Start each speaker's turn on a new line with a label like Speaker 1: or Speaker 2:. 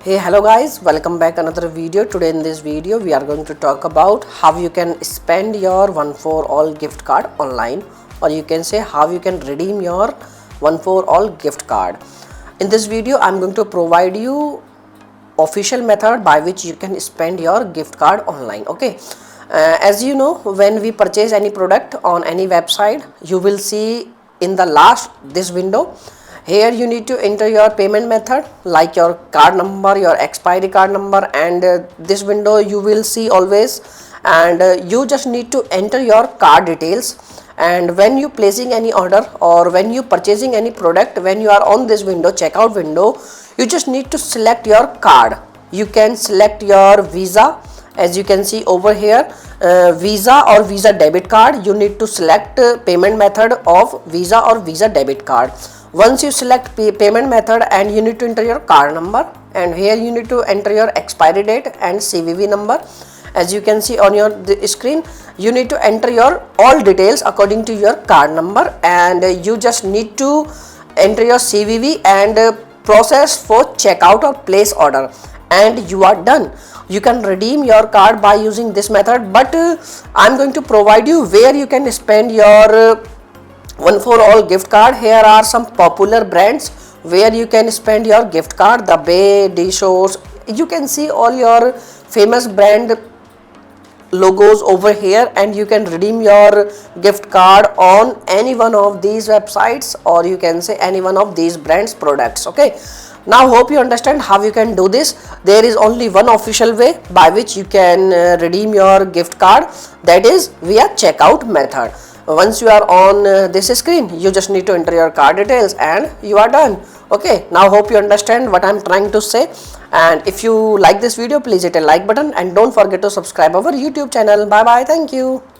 Speaker 1: Hey, hello guys, welcome back another video. Today in this video we are going to talk about how you can spend your One4all gift card online, or you can say how you can redeem your One4all gift card. In this video I'm going to provide you official method by which you can spend your gift card online. Okay, as you know, when we purchase any product on any website, you will see in the last this window. Here you need to enter your payment method like your card number, your expiry card number, and this window you will see always, and you just need to enter your card details. And when you placing any order or when you purchasing any product, when you are on this window, checkout window, you just need to select your card. You can select your Visa, as you can see over here, Visa or Visa debit card. You need to select payment method of Visa or Visa debit card. Once you select payment method, and you need to enter your card number, and here you need to enter your expiry date and CVV number. As you can see on your screen, you need to enter your all details according to your card number, and you just need to enter your CVV and process for checkout or place order, and you are done. You can redeem your card by using this method, but I'm going to provide you where you can spend your One4all gift card. Here are some popular brands where you can spend your gift card. The Bay, D-Shores, you can see all your famous brand logos over here, and you can redeem your gift card on any one of these websites, or you can say any one of these brands products. Okay, now hope you understand how you can do this. There is only one official way by which you can redeem your gift card, that is via checkout method. Once you are on this screen, you just need to enter your card details and you are done. Okay, now hope you understand what I'm trying to say, and if you like this video, please hit a like button and don't forget to subscribe our YouTube channel. Bye bye, thank you.